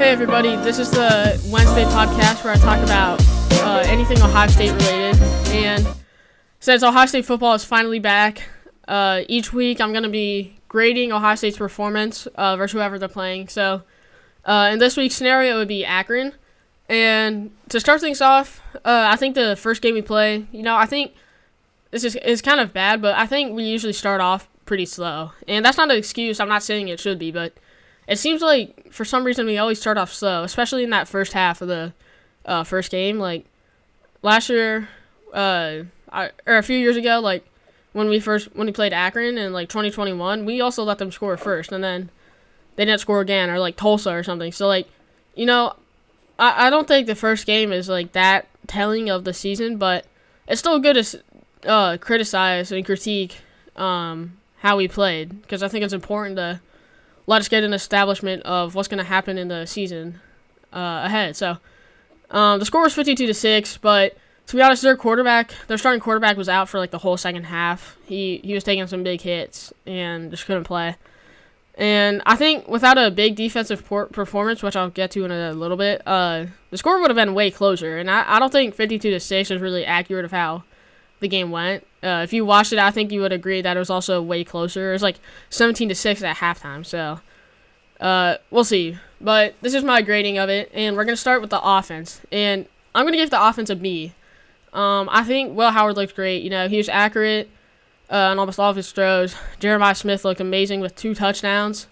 Hey everybody, this is the Wednesday podcast where I talk about anything Ohio State related. And since Ohio State football is finally back, each week I'm going to be grading Ohio State's performance versus whoever they're playing. So in this week's scenario, it would be Akron. And to start things off, I think the first game we play, I think this is kind of bad, but I think we usually start off pretty slow. And that's not an excuse. I'm not saying it should be, but it seems like for some reason we always start off slow, especially in that first half of the first game. Like last year, or a few years ago, like when we played Akron in like 2021, we also let them score first, and then they didn't score again, or like Tulsa or something. So like, I don't think the first game is like that telling of the season, but it's still good to criticize and critique how we played, because I think it's important to let us get an establishment of what's going to happen in the season ahead. So the score was 52-6, but to be honest, their starting quarterback was out for like the whole second half. He was taking some big hits and just couldn't play. And I think without a big defensive performance, which I'll get to in a little bit, the score would have been way closer. And I don't think 52-6 is really accurate of how the game went. If you watched it, I think you would agree that it was also way closer. It was like 17-6 at halftime. So we'll see. But this is my grading of it, and we're gonna start with the offense. And I'm gonna give the offense a B. I think Will Howard looked great. He was accurate on almost all of his throws. Jeremiah Smith looked amazing with 2 touchdowns.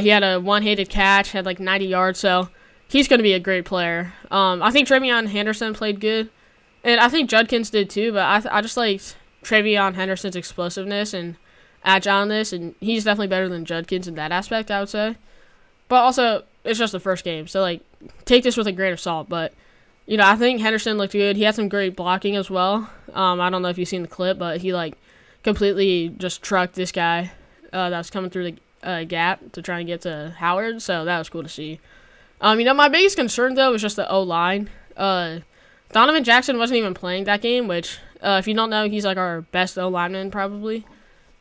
He had a one-handed catch, had like 90 yards. So he's gonna be a great player. I think Travion Henderson played good. And I think Judkins did too, but I just liked Travion Henderson's explosiveness and agileness, and he's definitely better than Judkins in that aspect, I would say. But also, it's just the first game, so like take this with a grain of salt. But I think Henderson looked good. He had some great blocking as well. I don't know if you've seen the clip, but he like completely just trucked this guy that was coming through the gap to try and get to Howard. So that was cool to see. My biggest concern though was just the O-line. Donovan Jackson wasn't even playing that game, which, if you don't know, he's like our best O-lineman probably.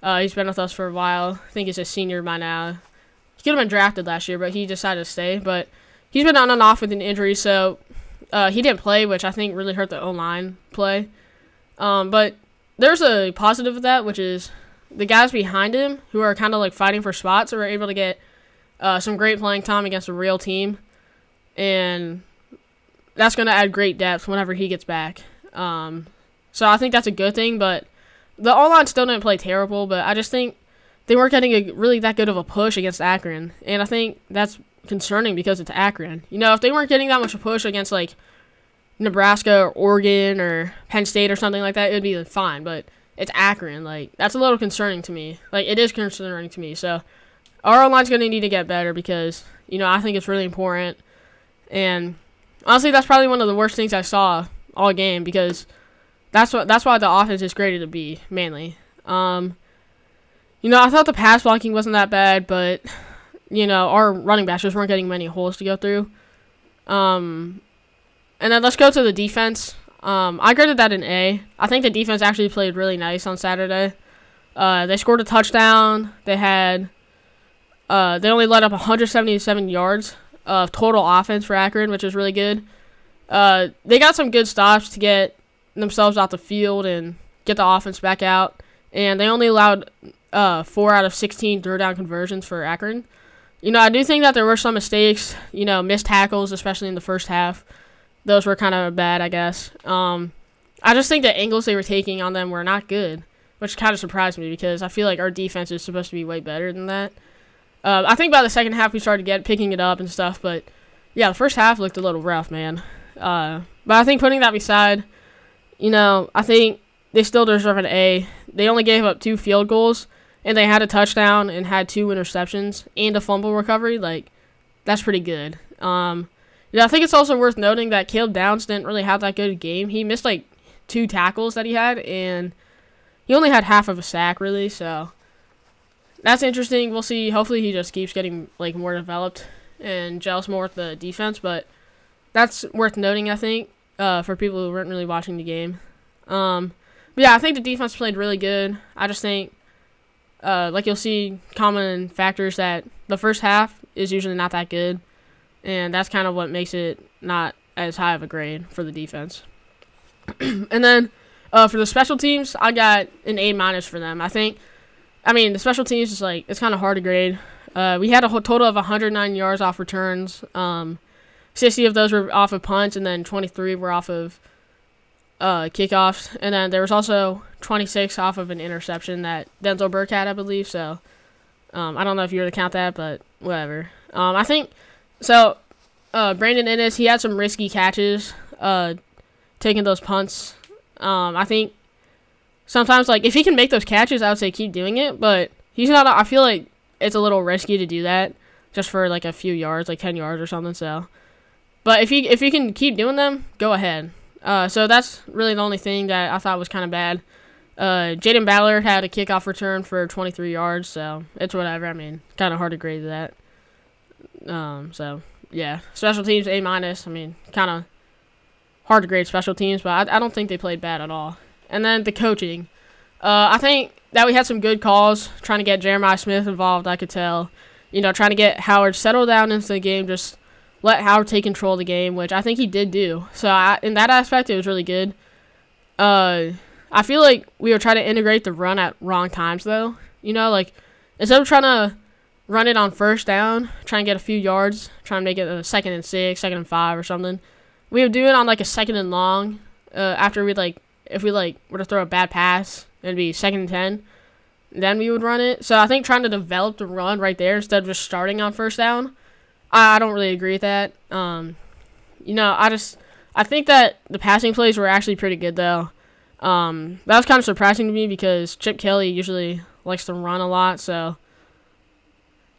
He's been with us for a while. I think he's a senior by now. He could have been drafted last year, but he decided to stay. But he's been on and off with an injury, so he didn't play, which I think really hurt the O-line play. But there's a positive of that, which is the guys behind him who are kind of like fighting for spots are able to get some great playing time against a real team. And that's going to add great depth whenever he gets back. So I think that's a good thing, but the O-line still didn't play terrible, but I just think they weren't getting really that good of a push against Akron, and I think that's concerning because it's Akron. If they weren't getting that much of a push against, like, Nebraska or Oregon or Penn State or something like that, it would be fine, but it's Akron. Like, that's a little concerning to me. Like, it is concerning to me, so our O-line's going to need to get better because, I think it's really important, and honestly, that's probably one of the worst things I saw all game because that's why the offense is graded to B, mainly. I thought the pass blocking wasn't that bad, but, our running backs just weren't getting many holes to go through. And then let's go to the defense. I graded that an A. I think the defense actually played really nice on Saturday. They scored a touchdown. They only let up 177 yards of total offense for Akron, which is really good. They got some good stops to get themselves out the field and get the offense back out, and they only allowed 4 out of 16 third down conversions for Akron. I do think that there were some mistakes, missed tackles, especially in the first half. Those were kind of bad, I guess. I just think the angles they were taking on them were not good, which kind of surprised me because I feel like our defense is supposed to be way better than that. I think by the second half we started picking it up and stuff, but yeah, the first half looked a little rough, man. But I think putting that beside, I think they still deserve an A. They only gave up 2 field goals, and they had a touchdown and had 2 interceptions and a fumble recovery. Like, that's pretty good. I think it's also worth noting that Caleb Downs didn't really have that good a game. He missed like 2 tackles that he had, and he only had half of a sack, really, so that's interesting. We'll see. Hopefully he just keeps getting like more developed and gels more with the defense, but that's worth noting, I think, for people who weren't really watching the game. But yeah, I think the defense played really good. I just think, like you'll see common factors that the first half is usually not that good. and that's kind of what makes it not as high of a grade for the defense. And then for the special teams, I got an A- for them. The special teams is it's kind of hard to grade. We had a whole total of 109 yards off returns. 60 of those were off of punts, and then 23 were off of kickoffs. And then there was also 26 off of an interception that Denzel Burke had, I believe. So I don't know if you were to count that, but whatever. I think so. Brandon Innes, he had some risky catches, taking those punts. I think sometimes, if he can make those catches, I would say keep doing it. But he's not. I feel like it's a little risky to do that just for a few yards, 10 yards or something. So, but if you can keep doing them, go ahead. So that's really the only thing that I thought was kind of bad. Jaden Ballard had a kickoff return for 23 yards, so it's whatever. Kind of hard to grade that. So yeah, special teams A-. Kind of hard to grade special teams, but I don't think they played bad at all. And then the coaching, I think that we had some good calls trying to get Jeremiah Smith involved. I could tell, trying to get Howard settled down into the game, just let Howard take control of the game, which I think he did do. So in that aspect, it was really good. I feel like we were trying to integrate the run at wrong times, though. Instead of trying to run it on first down, try and get a few yards, try and make it a 2nd and 6, 2nd and 5 or something, we would do it on a 2nd and long. After if we were to throw a bad pass, it'd be 2nd and 10. Then we would run it. So I think trying to develop the run right there instead of just starting on first down, I don't really agree with that. I think that the passing plays were actually pretty good, though. That was kind of surprising to me because Chip Kelly usually likes to run a lot. So,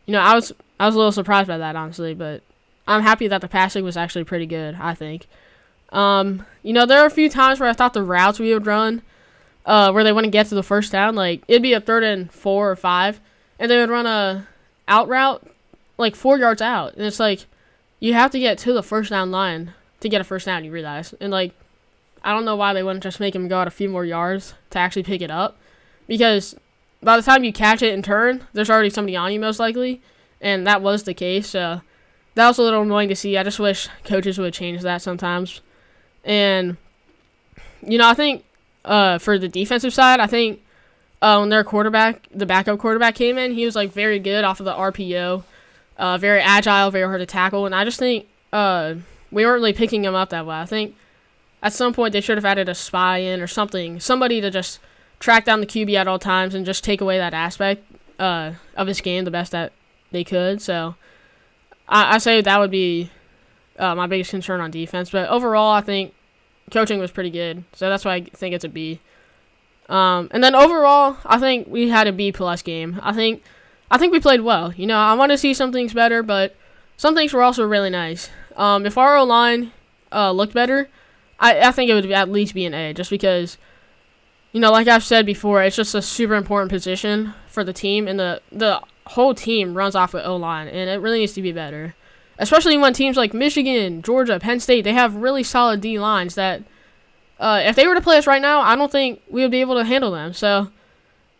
I was a little surprised by that, honestly. But I'm happy that the passing was actually pretty good, I think. There are a few times where I thought the routes we would run, where they wouldn't get to the first down, it'd be a 3rd and 4 or 5, and they would run a out route 4 yards out. And it's you have to get to the first down line to get a first down, you realize. And I don't know why they wouldn't just make him go out a few more yards to actually pick it up. Because by the time you catch it and turn, there's already somebody on you most likely. And that was the case. So that was a little annoying to see. I just wish coaches would change that sometimes. And, I think for the defensive side, I think when their quarterback, the backup quarterback came in, he was very good off of the RPO. Very agile, very hard to tackle. And I just think we weren't really picking him up that well. I think at some point they should have added a spy in or something. Somebody to just track down the QB at all times and just take away that aspect of his game the best that they could. So I say that would be my biggest concern on defense. But overall, I think coaching was pretty good. So that's why I think it's a B. And then overall, I think we had a B+ game. I think we played well. I want to see some things better, but some things were also really nice. If our O-line looked better, I think it would at least be an A, just because, like I've said before, it's just a super important position for the team, and the whole team runs off of O-line, and it really needs to be better. Especially when teams like Michigan, Georgia, Penn State, they have really solid D-lines that, if they were to play us right now, I don't think we would be able to handle them. So,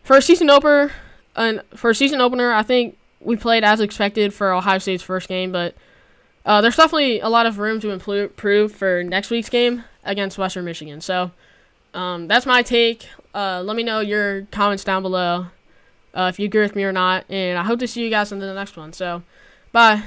for a season opener, I think we played as expected for Ohio State's first game, but there's definitely a lot of room to improve for next week's game against Western Michigan. So that's my take. Let me know your comments down below if you agree with me or not, and I hope to see you guys in the next one. So, bye.